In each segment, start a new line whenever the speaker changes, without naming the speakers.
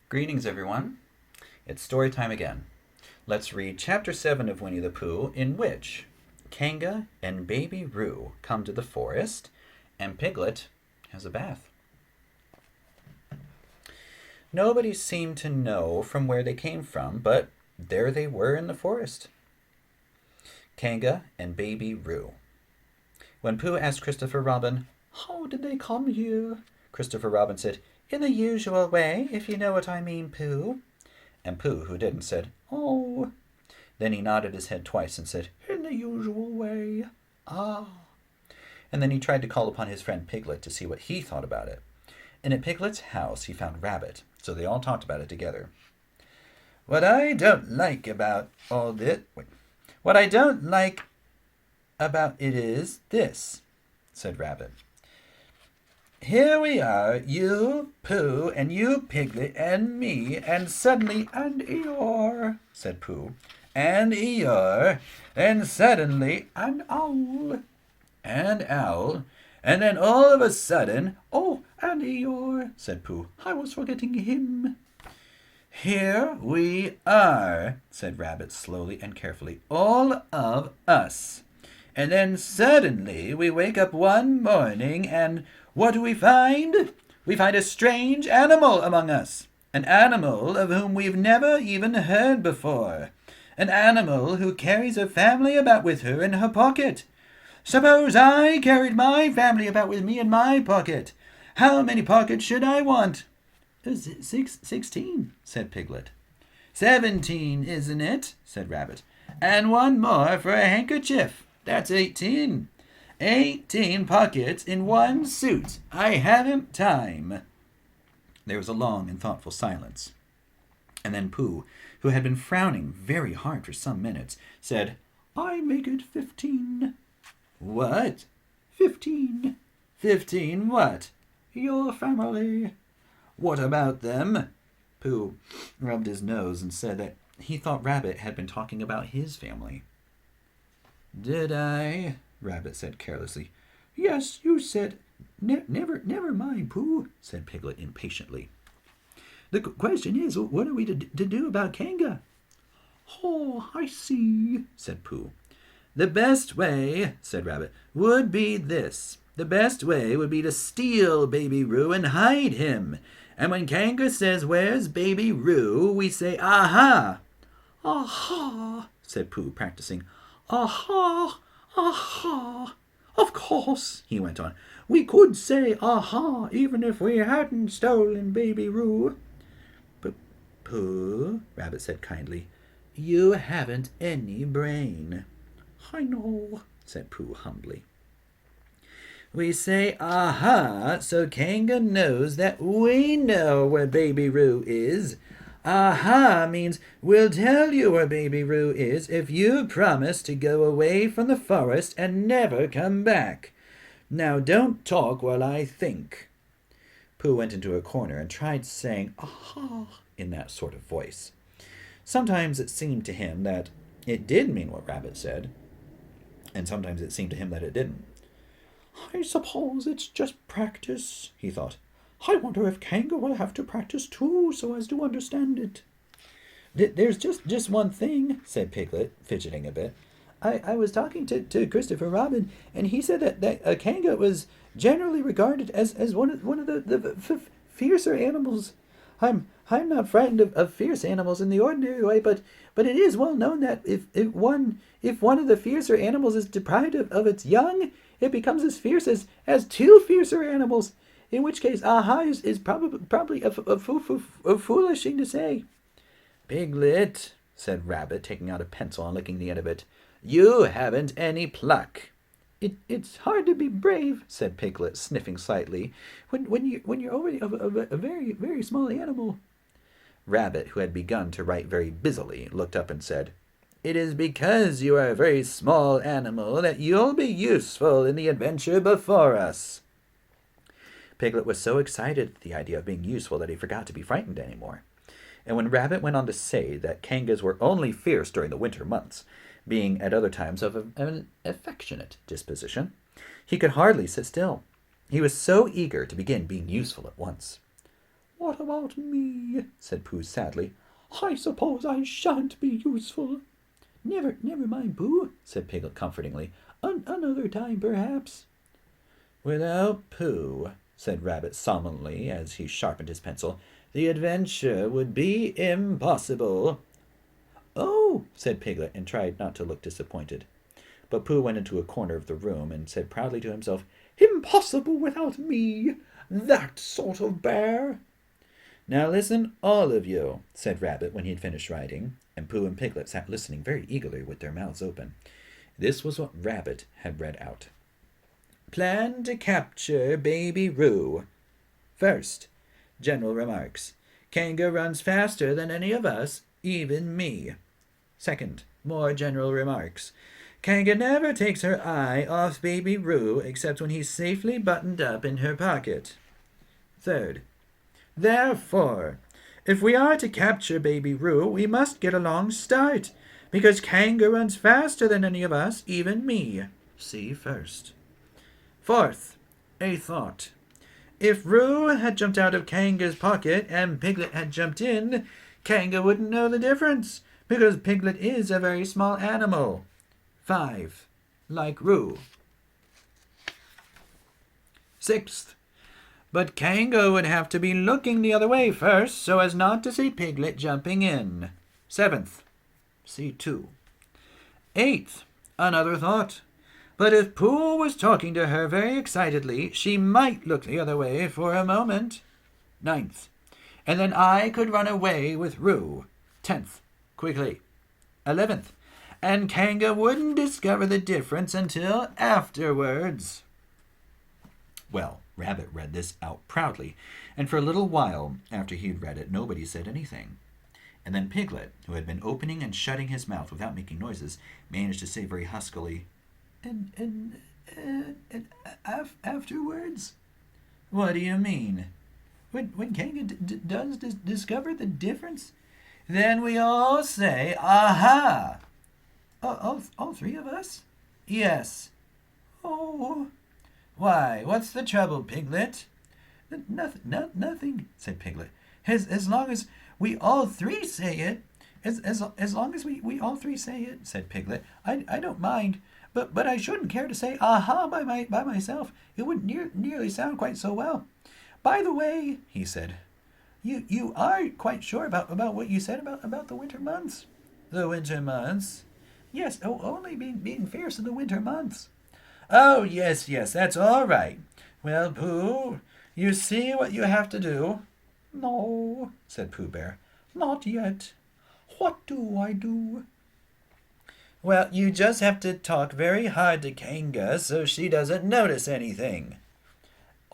Greetings, everyone. It's story time again. Let's read Chapter 7 of Winnie-the-Pooh, in which Kanga and Baby Roo come to the forest, and Piglet has a bath. Nobody seemed to know from where they came from, but there they were in the forest. Kanga and Baby Roo. When Pooh asked Christopher Robin, "How did they come here?" Christopher Robin said, "In the usual way, if you know what I mean, Pooh." And Pooh, who didn't, said, "Oh." Then he nodded his head twice and said, "In the usual way. Ah." And then he tried to call upon his friend Piglet to see what he thought about it. And at Piglet's house he found Rabbit, so they all talked about it together. "What I don't like about all this... What I don't like about it is this," said Rabbit. "Here we are, you, Pooh, and you, Piglet, and me, and suddenly, and Eeyore," said Pooh, "and Eeyore, and suddenly, and Owl, and Owl, and then all of a sudden, oh, and Eeyore," said Pooh, "I was forgetting him." "Here we are," said Rabbit slowly and carefully, "all of us. And then suddenly we wake up one morning and what do we find? We find a strange animal among us. An animal of whom we've never even heard before. An animal who carries a family about with her in her pocket. Suppose I carried my family about with me in my pocket. How many pockets should I want?" 16, said Piglet. 17, isn't it?" said Rabbit. "And one more for a handkerchief. That's 18. 18 pockets in one suit. I haven't time." There was a long and thoughtful silence. And then Pooh, who had been frowning very hard for some minutes, said, "I make it 15. "What?" "15. 15 what?" "Your family." "What about them?" Pooh rubbed his nose and said that he thought Rabbit had been talking about his family. "Did I?" Rabbit said carelessly. "Yes, you said..." Never mind, Pooh," said Piglet impatiently. "The question is, what are we to do about Kanga?" "Oh, I see," said Pooh. "The best way," said Rabbit, "would be this. The best way would be to steal Baby Roo and hide him. And when Kanga says, 'Where's Baby Roo?' we say, 'Aha!'" "Aha!" said Pooh, practicing. "Aha! Aha! Of course," he went on, "we could say aha even if we hadn't stolen Baby Roo." "But, Pooh," Rabbit said kindly, "you haven't any brain." "I know," said Pooh humbly. "We say aha so Kanga knows that we know where Baby Roo is. Aha means we'll tell you where Baby Roo is if you promise to go away from the forest and never come back. Now don't talk while I think." Pooh went into a corner and tried saying aha in that sort of voice. Sometimes it seemed to him that it did mean what Rabbit said, and sometimes it seemed to him that it didn't. "I suppose it's just practice," he thought. "I wonder if Kanga will have to practice too, so as to understand it." "There's just one thing," said Piglet, fidgeting a bit. I was talking to Christopher Robin, and he said that Kanga was generally regarded as one of the fiercer animals. I'm not frightened of fierce animals in the ordinary way, but it is well known that if one of the fiercer animals is deprived of its young, it becomes as fierce as two fiercer animals. In which case, aha is probably a foolish thing to say." "Piglet," said Rabbit, taking out a pencil and licking the end of it, "you haven't any pluck." It's hard to be brave," said Piglet, sniffing slightly, when you're already a very, very small animal." Rabbit, who had begun to write very busily, looked up and said, "It is because you are a very small animal that you'll be useful in the adventure before us." Piglet was so excited at the idea of being useful that he forgot to be frightened any more. And when Rabbit went on to say that Kangas were only fierce during the winter months, being at other times of an affectionate disposition, he could hardly sit still. He was so eager to begin being useful at once.
What about me? Said Pooh sadly. I suppose I shan't be useful. Never mind, Pooh, said Piglet comfortingly. Another time, perhaps.
Without Pooh, said Rabbit solemnly as he sharpened his pencil, the adventure would be impossible.
Oh,
said Piglet, and tried not to look disappointed. But Pooh went into a corner of the room and said proudly to himself,
Impossible without me, that sort of bear.
Now listen, all of you, said Rabbit when he had finished writing, and Pooh and Piglet sat listening very eagerly with their mouths open. This was what Rabbit had read out. Plan to capture Baby Roo. First, general remarks. Kanga runs faster than any of us, even me. Second, more general remarks. Kanga never takes her eye off Baby Roo except when he's safely buttoned up in her pocket. Third, therefore, if we are to capture Baby Roo, we must get a long start, because Kanga runs faster than any of us, even me. See first. Fourth, a thought. If Roo had jumped out of Kanga's pocket and Piglet had jumped in, Kanga wouldn't know the difference, because Piglet is a very small animal. 5. Like Roo. Sixth, but Kanga would have to be looking the other way first so as not to see Piglet jumping in. 7th, see 2. 8th, another thought. But if Pooh was talking to her very excitedly, she might look the other way for a moment. 9th, and then I could run away with Roo. 10th, quickly. 11th, and Kanga wouldn't discover the difference until afterwards. Well, Rabbit read this out proudly, and for a little while after he'd read it, nobody said anything. And then Piglet, who had been opening and shutting his mouth without making noises, managed to say very huskily, And afterwards? What do you mean? When Kanga does discover the difference? Then we all say, aha! All three of us? Yes. Oh. Why, what's the trouble, Piglet? Nothing, said Piglet. As long as we all three say it, as long as we all three say it, said Piglet, I don't mind. But I shouldn't care to say aha by myself. It wouldn't nearly sound quite so well. By the way, he said, you are quite sure about what you said about the winter months? The winter months? Yes, only being fierce in the winter months. Oh, yes, that's all right. Well, Pooh, you see what you have to do? No, said Pooh Bear, not yet. What do I do? Well, you just have to talk very hard to Kanga so she doesn't notice anything.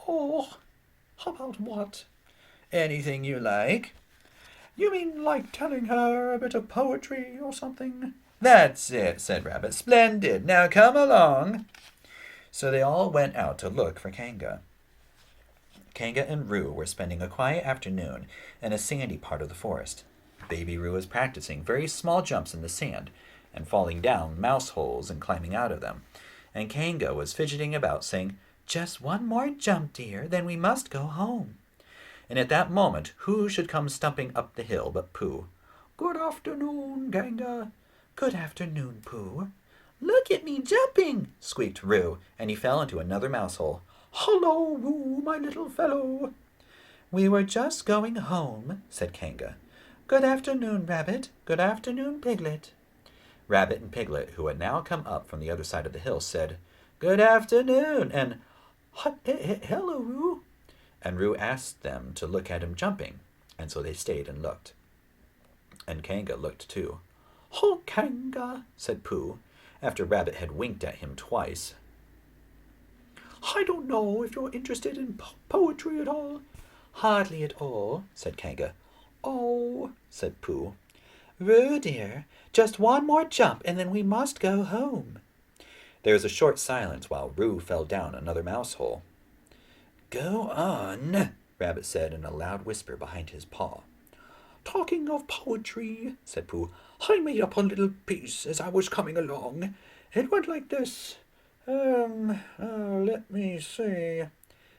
Oh, about what? Anything you like. You mean like telling her a bit of poetry or something? That's it, said Rabbit. Splendid. Now come along. So they all went out to look for Kanga. Kanga and Roo were spending a quiet afternoon in a sandy part of the forest. Baby Roo was practicing very small jumps in the sand, and falling down mouse holes and climbing out of them. And Kanga was fidgeting about, saying, Just one more jump, dear, then we must go home. And at that moment, who should come stumping up the hill but Pooh? Good afternoon, Kanga. Good afternoon, Pooh. Look at me jumping, squeaked Roo, and he fell into another mouse hole. Hello, Roo, my little fellow. We were just going home, said Kanga. Good afternoon, Rabbit. Good afternoon, Piglet. Rabbit and Piglet, who had now come up from the other side of the hill, said, Good afternoon, and hello, Roo. And Roo asked them to look at him jumping, and so they stayed and looked. And Kanga looked too. Oh, Kanga, said Pooh, after Rabbit had winked at him twice. I don't know if you're interested in poetry at all. Hardly at all, said Kanga. Oh, said Pooh. Roo, dear, just one more jump, and then we must go home. There was a short silence while Roo fell down another mouse hole. Go on, Rabbit said in a loud whisper behind his paw. Talking of poetry, said Pooh, I made up a little piece as I was coming along. It went like this. Let me see.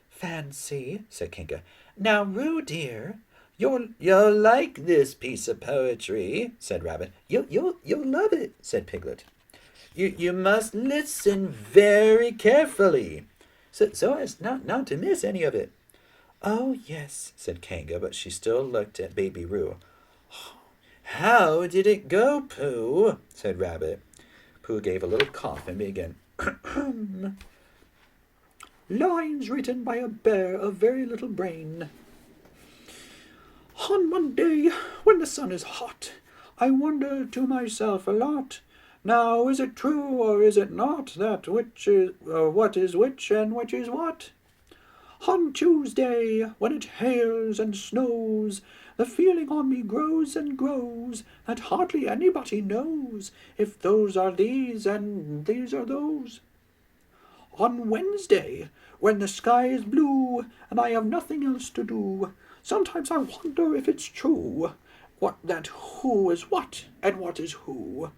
Fancy, said Kanga.
Now, Roo, dear, you'll like this piece of poetry, said Rabbit. You'll love it, said Piglet. You must listen very carefully, so as not to miss any of it. Oh, yes, said Kanga, but she still looked at Baby Roo. How did it go, Pooh? Said Rabbit. Pooh gave a little cough and began. Lines written by a bear of very little brain. On Monday, when the sun is hot, I wonder to myself a lot. Now, is it true or is it not that which is what is which and which is what? On Tuesday, when it hails and snows, the feeling on me grows and grows that hardly anybody knows if those are these and these are those. On Wednesday, when the sky is blue and I have nothing else to do, sometimes I wonder if it's true that who is what and what is who.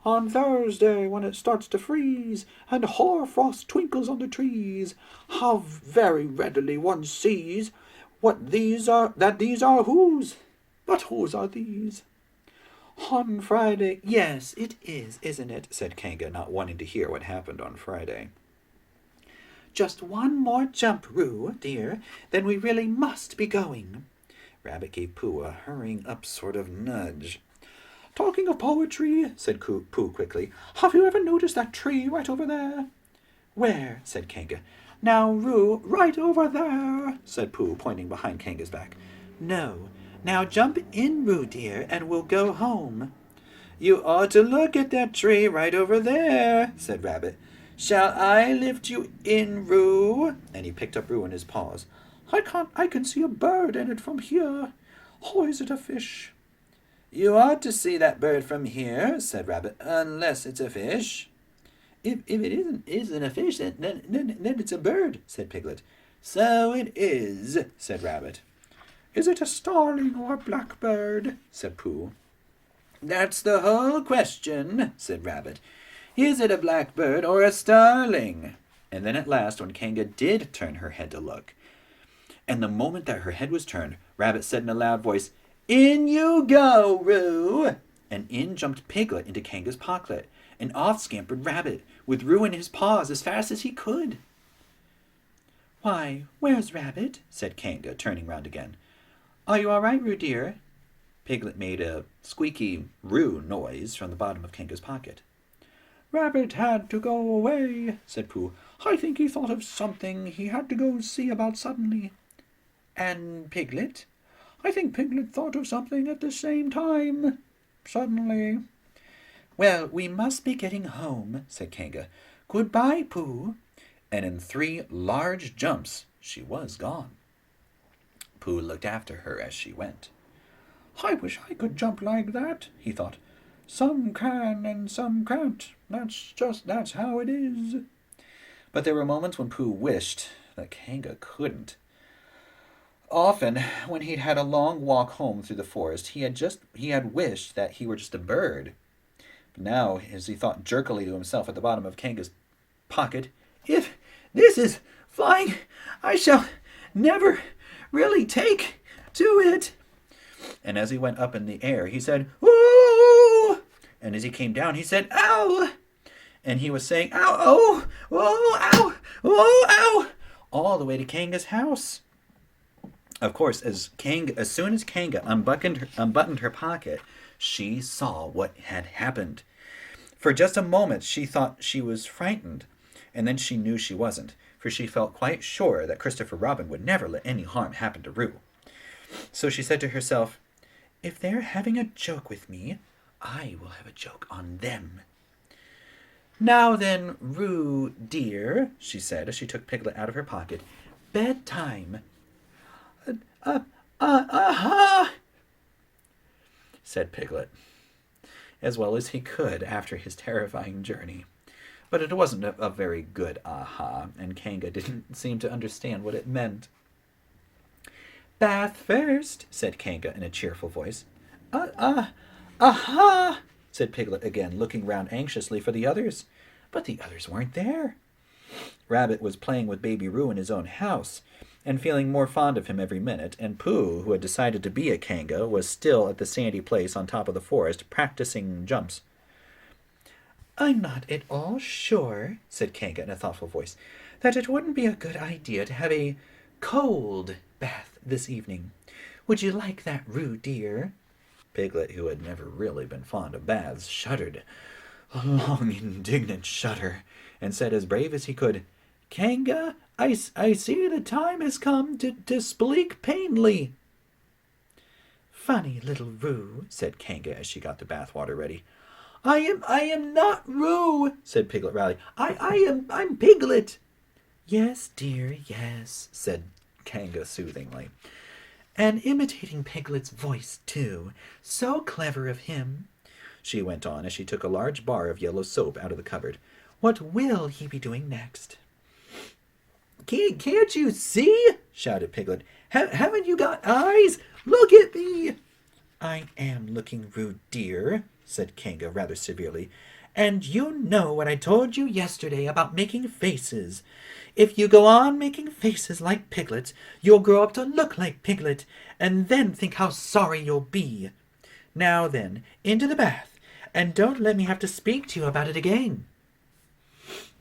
On Thursday, when it starts to freeze and hoar-frost twinkles on the trees, how very readily one sees that these are whose. But whose are these? On Friday, yes, it is, isn't it? Said Kanga, not wanting to hear what happened on Friday. Just one more jump, Roo, dear, then we really must be going. Rabbit gave Pooh a hurrying up sort of nudge. Talking of poetry, said Pooh quickly, have you ever noticed that tree right over there? Where? Said Kanga. Now, Roo, right over there, said Pooh, pointing behind Kanga's back. No. Now jump in, Roo, dear, and we'll go home. You ought to look at that tree right over there, said Rabbit. Shall I lift you in, Roo? And he picked up Roo in his paws. I can see a bird in it from here. Or is it a fish? You ought to see that bird from here, said Rabbit, unless it's a fish. If it isn't a fish, then it's a bird, said Piglet. So it is, said Rabbit. Is it a starling or a blackbird? Said Pooh. That's the whole question, said Rabbit. Is it a blackbird or a starling? And then at last, when Kanga did turn her head to look, and the moment that her head was turned, Rabbit said in a loud voice, In you go, Roo! And in jumped Piglet into Kanga's pocket, and off scampered Rabbit, with Roo in his paws as fast as he could. Why, where's Rabbit? Said Kanga, turning round again. Are you all right, Roo, dear? Piglet made a squeaky Roo noise from the bottom of Kanga's pocket. Rabbit had to go away, said Pooh. I think he thought of something he had to go see about suddenly. And Piglet? I think Piglet thought of something at the same time. Suddenly. Well, we must be getting home, said Kanga. Goodbye, Pooh. And in 3 large jumps she was gone. Pooh looked after her as she went. I wish I could jump like that, he thought. Some can and some can't. That's how it is. But there were moments when Pooh wished that Kanga couldn't. Often, when he'd had a long walk home through the forest, he had wished that he were just a bird. But now, as he thought jerkily to himself at the bottom of Kanga's pocket, if this is flying, I shall never really take to it. And as he went up in the air, he said, Ooh! And as he came down, he said, Ow! And he was saying, Ow, oh, oh, ow, oh, ow, all the way to Kanga's house. Of course, as soon as Kanga unbuttoned her pocket, she saw what had happened. For just a moment, she thought she was frightened, and then she knew she wasn't, for she felt quite sure that Christopher Robin would never let any harm happen to Roo. So she said to herself, If they're having a joke with me, I will have a joke on them. Now then, Roo, dear, she said as she took Piglet out of her pocket, bedtime. Said Piglet, as well as he could after his terrifying journey. But it wasn't a very good aha, and Kanga didn't seem to understand what it meant. Bath first, said Kanga in a cheerful voice. Aha, said Piglet again, looking round anxiously for the others. But the others weren't there. Rabbit was playing with Baby Roo in his own house,
and feeling more fond of him every minute, and Pooh, who had decided to be a Kanga, was still at the sandy place on top of the forest, practicing jumps. "I'm not at all sure," said Kanga in a thoughtful voice, "that it wouldn't be a good idea to have a cold bath this evening. Would you like that, Roo, dear?" Piglet, who had never really been fond of baths, shuddered, a long, indignant shudder, and said as brave as he could, "Kanga, I see the time has come to speak plainly." "Funny little Roo," said Kanga as she got the bath water ready. I am not Roo," said Piglet rallying. I'm Piglet." "Yes, dear, yes," said Kanga soothingly. "And imitating Piglet's voice, too. So clever of him," she went on as she took a large bar of yellow soap out of the cupboard. "What will he be doing next?" Can't you see?" shouted Piglet. Haven't you got eyes? Look at me." "I am looking, Roo, dear," said Kanga rather severely. "And you know what I told you yesterday about making faces. If you go on making faces like Piglet, you'll grow up to look like Piglet, and then think how sorry you'll be. Now then, into the bath, and don't let me have to speak to you about it again."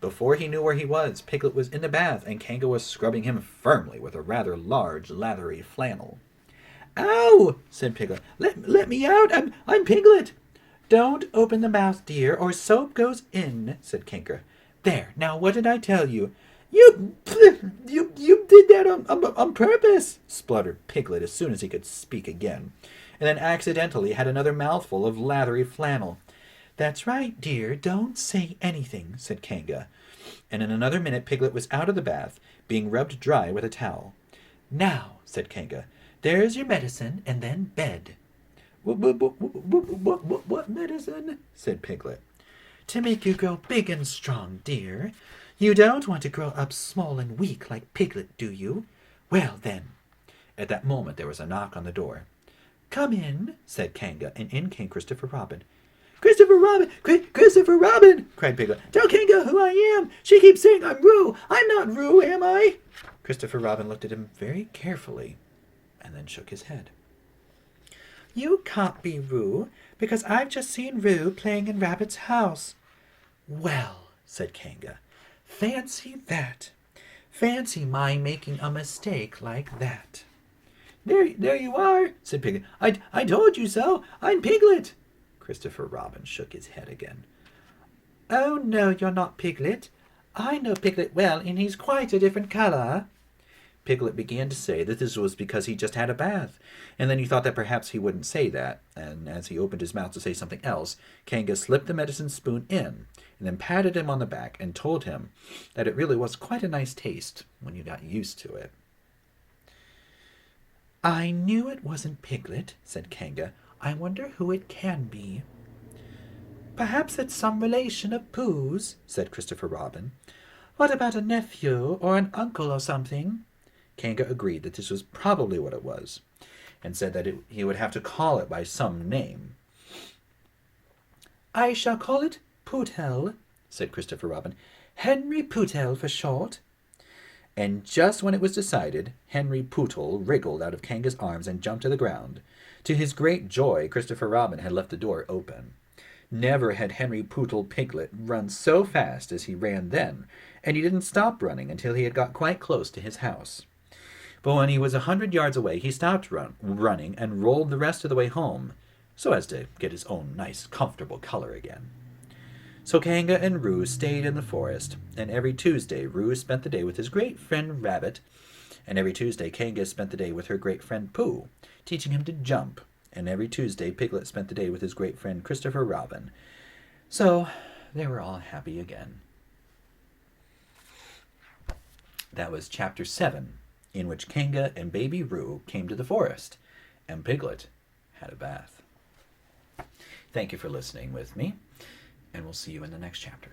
Before he knew where he was, Piglet was in the bath, and Kanga was scrubbing him firmly with a rather large, lathery flannel. "Ow!" said Piglet. Let me out! I'm Piglet!" "Don't open the mouth, dear, or soap goes in," said Kanga. "There, now what did I tell you?" You did that on purpose," spluttered Piglet as soon as he could speak again, and then accidentally had another mouthful of lathery flannel. "That's right, dear, don't say anything," said Kanga, and in another minute Piglet was out of the bath, being rubbed dry with a towel. "Now," said Kanga, "there's your medicine, and then bed." What medicine?" said Piglet. "To make you grow big and strong, dear. You don't want to grow up small and weak like Piglet, do you? Well, then." At that moment there was a knock on the door. "Come in," said Kanga, and in came Christopher Robin. "Christopher Robin! Christopher Robin!" cried Piglet. "Tell Kanga who I am! She keeps saying I'm Roo! I'm not Roo, am I?" Christopher Robin looked at him very carefully, and then shook his head. "You can't be Roo, because I've just seen Roo playing in Rabbit's house." "Well," said Kanga, "fancy that! Fancy my making a mistake like that." There you are," said Piglet. I told you so. I'm Piglet." Christopher Robin shook his head again. "Oh, no, you're not Piglet. I know Piglet well, and he's quite a different color." Piglet began to say that this was because he just had a bath, and then he thought that perhaps he wouldn't say that, and as he opened his mouth to say something else, Kanga slipped the medicine spoon in, and then patted him on the back and told him that it really was quite a nice taste when you got used to it. "I knew it wasn't Piglet," said Kanga. "I wonder who it can be." "Perhaps it's some relation of Pooh's," said Christopher Robin. "What about a nephew or an uncle or something?" Kanga agreed that this was probably what it was, and said that he would have to call it by some name. "I shall call it Pootel," said Christopher Robin. "Henry Pootel for short." And just when it was decided, Henry Pootle wriggled out of Kanga's arms and jumped to the ground. To his great joy, Christopher Robin had left the door open. Never had Henry Pootle Piglet run so fast as he ran then, and he didn't stop running until he had got quite close to his house. But when he was 100 yards away, he stopped running and rolled the rest of the way home, so as to get his own nice, comfortable color again. So Kanga and Roo stayed in the forest, and every Tuesday Roo spent the day with his great friend Rabbit, and every Tuesday Kanga spent the day with her great friend Pooh, teaching him to jump, and every Tuesday Piglet spent the day with his great friend Christopher Robin. So they were all happy again. That was Chapter 7, in which Kanga and baby Roo came to the forest, and Piglet had a bath. Thank you for listening with me, and we'll see you in the next chapter.